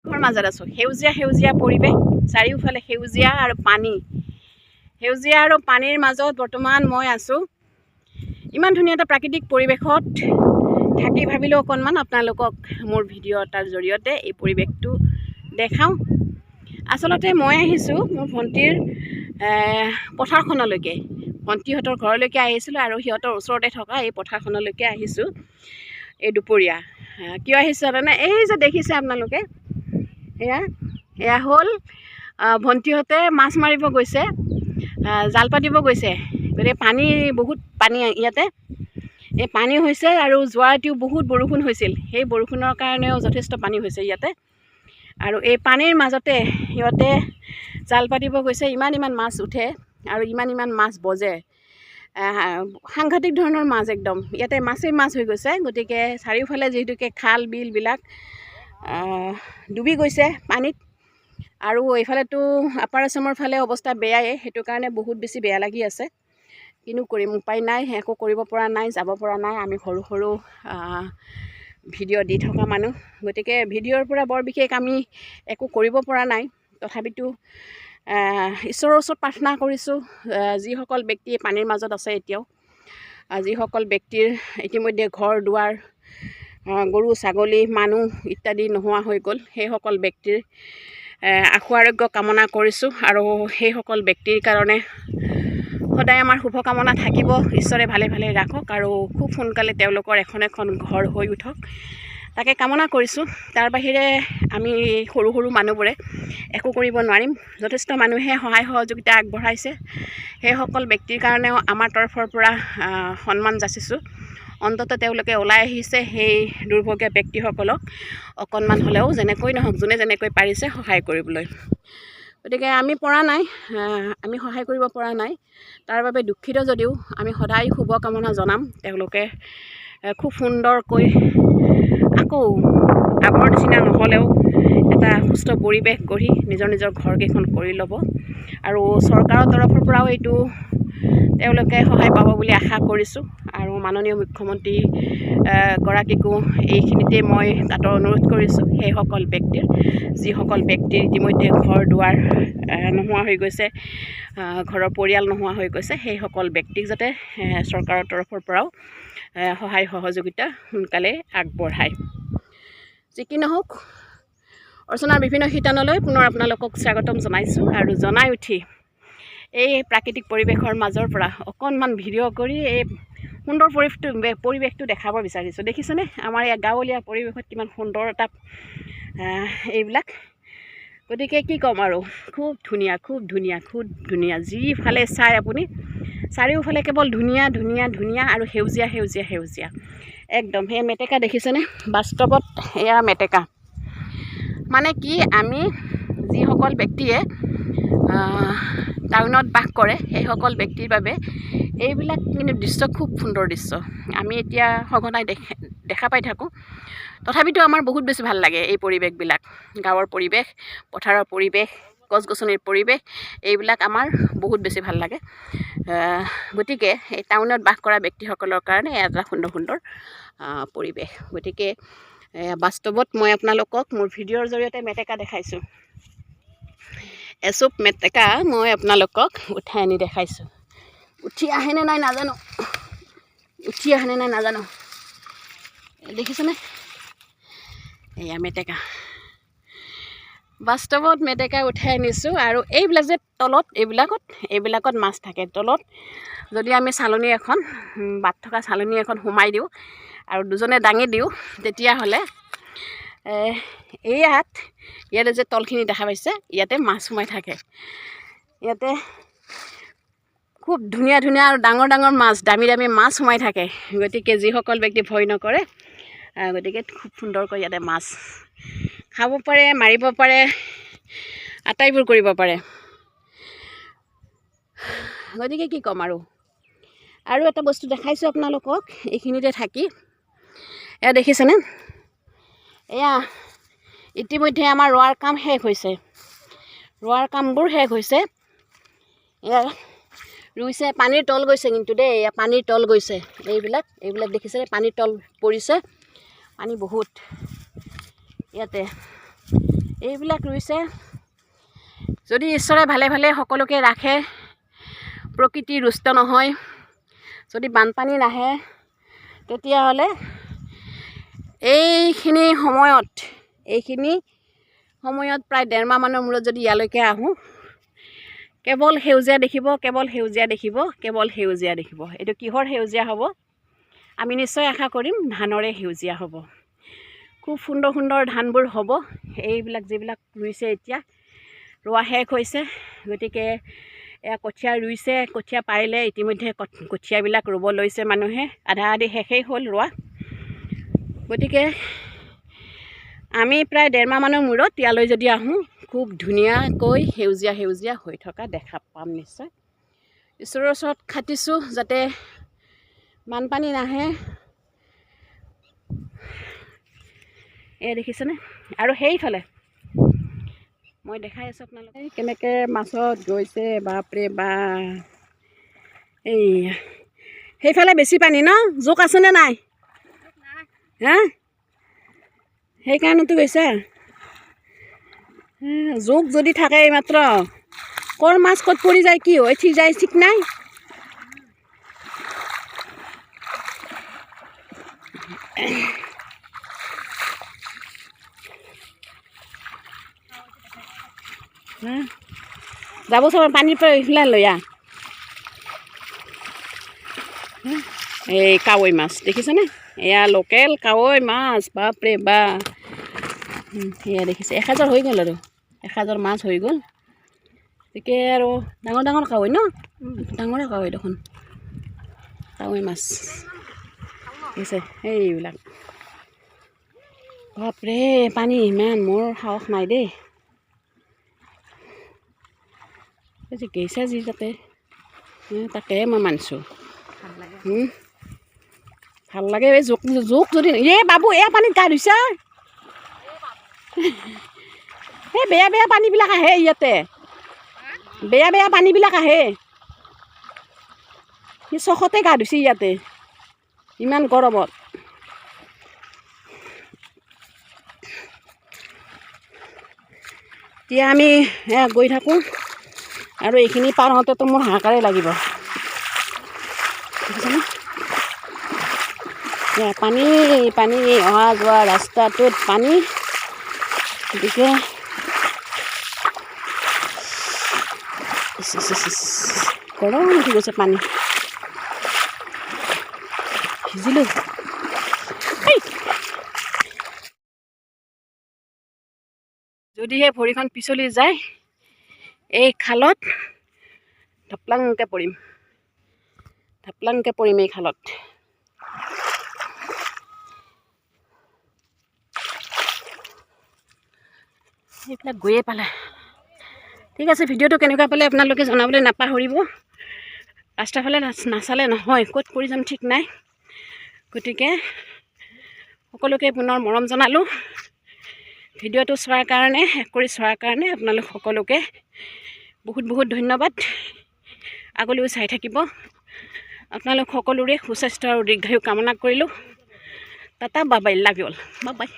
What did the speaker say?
মাজত আছোঁ সেউজীয়া সেউজীয়া পৰিৱেশ চাৰিওফালে সেউজীয়া আৰু পানী সেউজীয়া আৰু পানীৰ মাজত বৰ্তমান মই আছোঁ ইমান ধুনীয়া এটা প্ৰাকৃতিক পৰিৱেশত থাকি ভাবিলোঁ অকণমান আপোনালোকক মোৰ ভিডিঅ' এটাৰ জৰিয়তে এই পৰিৱেশটো দেখাওঁ আচলতে মই আহিছোঁ মোৰ ভণ্টিৰ পথাৰখনলৈকে ভণ্টিহঁতৰ ঘৰলৈকে আহিছিলোঁ আৰু সিহঁতৰ ওচৰতে থকা এই পথাৰখনলৈকে আহিছোঁ এই দুপৰীয়া কিয় আহিছোঁ জানেনে এই যে দেখিছে আপোনালোকে এয়া হ'ল ভণ্টিহঁতে মাছ মাৰিব গৈছে জাল পাতিব গৈছে গতিকে পানী বহুত পানী ইয়াতে এই পানী হৈছে আৰু যোৱা ৰাতিও বহুত বৰষুণ হৈছিল সেই বৰষুণৰ কাৰণেও যথেষ্ট পানী হৈছে ইয়াতে আৰু এই পানীৰ মাজতে সিহঁতে জাল পাতিব গৈছে ইমান মাছ উঠে আৰু ইমান মাছ বজে সাংঘাতিক ধৰণৰ মাছ একদম ইয়াতে মাছেই মাছ হৈ গৈছে গতিকে চাৰিওফালে যিহেতুকে খাল বিলবিলাক ডুবি গৈছে পানীত আৰু এইফালেতো আপাৰ আচামৰ ফালে অৱস্থা বেয়াই সেইটো কাৰণে বহুত বেছি বেয়া লাগি আছে কিনো কৰিম উপায় নাই একো কৰিব পৰা নাই যাব পৰা নাই আমি সৰু সৰু ভিডিঅ' দি থকা মানুহ গতিকে ভিডিঅ'ৰ পৰা বৰ বিশেষ আমি একো কৰিব পৰা নাই তথাপিতো ঈশ্বৰৰ ওচৰত প্ৰাৰ্থনা কৰিছোঁ যিসকল ব্যক্তি পানীৰ মাজত আছে এতিয়াও যিসকল ব্যক্তিৰ ইতিমধ্যে ঘৰ দুৱাৰ গৰু ছাগলী মানুহ ইত্যাদি নোহোৱা হৈ গ'ল সেইসকল ব্যক্তিৰ আশু আৰোগ্য কামনা কৰিছোঁ আৰু সেইসকল ব্যক্তিৰ কাৰণে সদায় আমাৰ শুভকামনা থাকিব ঈশ্বৰে ভালে ভালে ৰাখক আৰু খুব সোনকালে তেওঁলোকৰ এখন ঘৰ হৈ উঠক তাকে কামনা কৰিছোঁ তাৰ বাহিৰে আমি সৰু সৰু মানুহবোৰে একো কৰিব নোৱাৰিম যথেষ্ট মানুহে সহায় সহযোগিতা আগবঢ়াইছে সেইসকল ব্যক্তিৰ কাৰণেও আমাৰ তৰফৰ পৰা সন্মান যাচিছোঁ অন্ততঃ তেওঁলোকে ওলাই আহিছে সেই দুৰ্ভগীয়া ব্যক্তিসকলক অকণমান হ'লেও যেনেকৈ নহওক যোনে যেনেকৈ পাৰিছে সহায় কৰিবলৈ গতিকে আমি পৰা নাই আমি সহায় কৰিব পৰা নাই তাৰ বাবে দুখিত যদিও আমি সদায় শুভকামনা জনাম তেওঁলোকে খুব সুন্দৰকৈ আকৌ আগৰ নিচিনা নহ'লেও এটা সুস্থ পৰিৱেশ গঢ়ি নিজৰ ঘৰকেইখন কৰি ল'ব আৰু চৰকাৰৰ তৰফৰ পৰাও এইটো তেওঁলোকে সহায় পাব বুলি আশা কৰিছোঁ আৰু মাননীয় মুখ্যমন্ত্ৰী গৰাকীকো এইখিনিতে মই তাতৰ অনুৰোধ কৰিছোঁ সেইসকল ব্যক্তিৰ যিসকল ব্যক্তিৰ ইতিমধ্যে ঘৰ দুৱাৰ নোহোৱা হৈ গৈছে ঘৰৰ পৰিয়াল নোহোৱা হৈ গৈছে সেইসকল ব্যক্তিক যাতে চৰকাৰৰ তৰফৰ পৰাও সহায় সহযোগিতা সোনকালে আগবঢ়ায় যি কি নহওক অৰ্চনাৰ বিভিন্ন শিতানলৈ পুনৰ আপোনালোকক স্বাগতম জনাইছোঁ আৰু জনাই উঠি এই প্ৰাকৃতিক পৰিৱেশৰ মাজৰ পৰা অকণমান ভিডিঅ' কৰি এই সুন্দৰ পৰিৱেশটো দেখাব বিচাৰিছোঁ দেখিছেনে আমাৰ এই গাঁৱলীয়া পৰিৱেশত কিমান সুন্দৰ এটা এইবিলাক গতিকে কি ক'ম আৰু খুব ধুনীয়া যিফালে চাই আপুনি চাৰিওফালে কেৱল ধুনীয়া আৰু সেউজীয়া একদম সেই মেটেকা দেখিছেনে বাস্তৱত এয়া মেটেকা মানে কি আমি যিসকল ব্যক্তিয়ে টাউনত বাস কৰে সেইসকল ব্যক্তিৰ বাবে এইবিলাক কিন্তু দৃশ্য খুব সুন্দৰ দৃশ্য আমি এতিয়া সঘনাই দেখা পাই থাকোঁ তথাপিতো আমাৰ বহুত বেছি ভাল লাগে এই পৰিৱেশবিলাক গাঁৱৰ পৰিৱেশ পথাৰৰ পৰিৱেশ গছ গছনিৰ পৰিৱেশ এইবিলাক আমাৰ বহুত বেছি ভাল লাগে গতিকে এই টাউনত বাস কৰা ব্যক্তিসকলৰ কাৰণে এটা সুন্দৰ পৰিৱেশ গতিকে বাস্তৱত মই আপোনালোকক মোৰ ভিডিঅ'ৰ জৰিয়তে মেটেকা দেখাইছোঁ এচুপ মেটেকা মই আপোনালোকক উঠাই আনি দেখাইছোঁ উঠি আহেনে নাই নাজানো দেখিছেনে এয়া মেটেকা বাস্তৱত মেটেকা উঠাই আনিছোঁ আৰু এইবিলাক যে তলত এইবিলাকত মাছ থাকে তলত যদি আমি চালনী এখন বাট থকা চালনী এখন সোমাই দিওঁ আৰু দুজনে দাঙি দিওঁ তেতিয়াহ'লে ইয়াতে যে তলখিনি দেখা পাইছে ইয়াতে মাছ সোমাই থাকে ইয়াতে খুব ধুনীয়া আৰু ডাঙৰ মাছ দামী মাছ সোমাই থাকে গতিকে যিসকল ব্যক্তি ভয় নকৰে গতিকে খুব সুন্দৰকৈ ইয়াতে মাছ খাব পাৰে মাৰিব পাৰে আটাইবোৰ কৰিব পাৰে গতিকে কি ক'ম আৰু এটা বস্তু দেখাইছোঁ আপোনালোকক এইখিনিতে থাকি এয়া দেখিছেনে এয়া ইতিমধ্যে আমাৰ ৰোৱাৰ কাম শেষ হৈছে ৰোৱাৰ কামবোৰ শেষ হৈছে এয়া ৰুইছে পানীৰ তল গৈছে কিন্তু দেই এয়া পানীৰ তল গৈছে এইবিলাক দেখিছে পানীৰ তল পৰিছে পানী বহুত ইয়াতে এইবিলাক ৰুইছে। যদি ঈশ্বৰে ভালে ভালে সকলোকে ৰাখে, প্ৰকৃতি ৰুষ্ট নহয়, যদি বানপানী নাহে, তেতিয়াহ'লে এইখিনি সময়ত প্ৰায় 1.5 মাহমানৰ মূৰত যদি ইয়ালৈকে আহোঁ, কেৱল সেউজীয়া দেখিব, কেৱল সেউজীয়া দেখিব, কেৱল সেউজীয়া দেখিব। এইটো কিহৰ সেউজীয়া হ'ব? আমি নিশ্চয় আশা কৰিম ধানৰে সেউজীয়া হ'ব। খুব সুন্দৰ সুন্দৰ ধানবোৰ হ'ব। এইবিলাক যিবিলাক ৰুইছে এতিয়া ৰোৱা শেষ হৈছে, গতিকে এয়া কঠীয়া ৰুইছে, কঠীয়া পাৰিলে ইতিমধ্যে কঠীয়াবিলাক ৰুব লৈছে মানুহে, আধা আধি শেষেই হ'ল ৰোৱা। গতিকে আমি প্ৰায় 1.5 মাহমানৰ মূৰত ইয়ালৈ যদি আহোঁ, খুব ধুনীয়াকৈ সেউজীয়া সেউজীয়া হৈ থকা দেখা পাম নিশ্চয়। ঈশ্বৰৰ ওচৰত খাটিছোঁ যাতে বানপানী নাহে। এয়া দেখিছেনে? আৰু সেইফালে মই দেখাই আছোঁ আপোনালোকে কেনেকৈ মাছত গৈছে। বাপৰে বাপ, এইয়া সেইফালে বেছি পানী ন? জোক আছেনে নাই? হা, সেইকাৰণেতো গৈছে। জোক যদি থাকে এইমাত্ৰ, ক'ৰ মাছ ক'ত পৰি যায়, কি হয় ঠিক যায়, ঠিক নাই। যাব চাব পানীৰ পৰা এইফালে লৈ আহ। এই কাৱৈ মাছ দেখিছেনে? এয়া লোকেল কাৱৈ মাছ, বাপৰে বাপ। এয়া দেখিছে, 1000 হৈ গ'ল আৰু 1000 মাছ হৈ গ'ল। গতিকে আৰু ডাঙৰ ডাঙৰ কাৱৈ ন? ডাঙৰে কাৱৈ দেখোন, কাৱৈ মাছ দেখিছে এইবিলাক। বাপৰে পানী ইমান, মোৰ সাহস নাই দেই। যে গৈছে যি তাতে, তাকে মই মানিছোঁ। ভাল লাগে এই জোক যদি বাবু এয়া পানীত গা ধুইছা। এই বেয়া বেয়া পানীবিলাক আহে ইয়াতে, বেয়া বেয়া পানীবিলাক আহে। সি চখতে গা ধুইছে ইয়াতে ইমান গৰমত। এতিয়া আমি গৈ থাকোঁ, আৰু এইখিনি পাৰ হওঁতেতো মোৰ হাহাকাৰেই লাগিব। দেখিছেনে? পানী পানী, অহা যোৱা ৰাস্তাটোত পানী। গতিকে গৰম উঠি গৈছে, পানী ভিজিলোঁ। যদিহে ভৰিখন পিছলি যায়, এই খালত ঢপলাংকৈ পৰিম, এই খালত। এইবিলাক গৈয়ে পালে। ঠিক আছে, ভিডিঅ'টো কেনেকুৱা পালে আপোনালোকে জনাবলৈ নাপাহৰিব। ৰাস্তাৰ ফালে নাচালে নহয়, ক'ত পৰি যাম ঠিক নাই। গতিকে সকলোকে পুনৰ মৰম জনালোঁ। ভিডিঅ'টো চোৱাৰ কাৰণে, শেষ কৰি চোৱাৰ কাৰণে আপোনালোক সকলোকে বহুত বহুত ধন্যবাদ। আগলৈও চাই থাকিব। আপোনালোক সকলোৰে সুস্বাস্থ্য আৰু দীৰ্ঘায়ু কামনা কৰিলোঁ। Tata, bye bye, love you all, bye bye.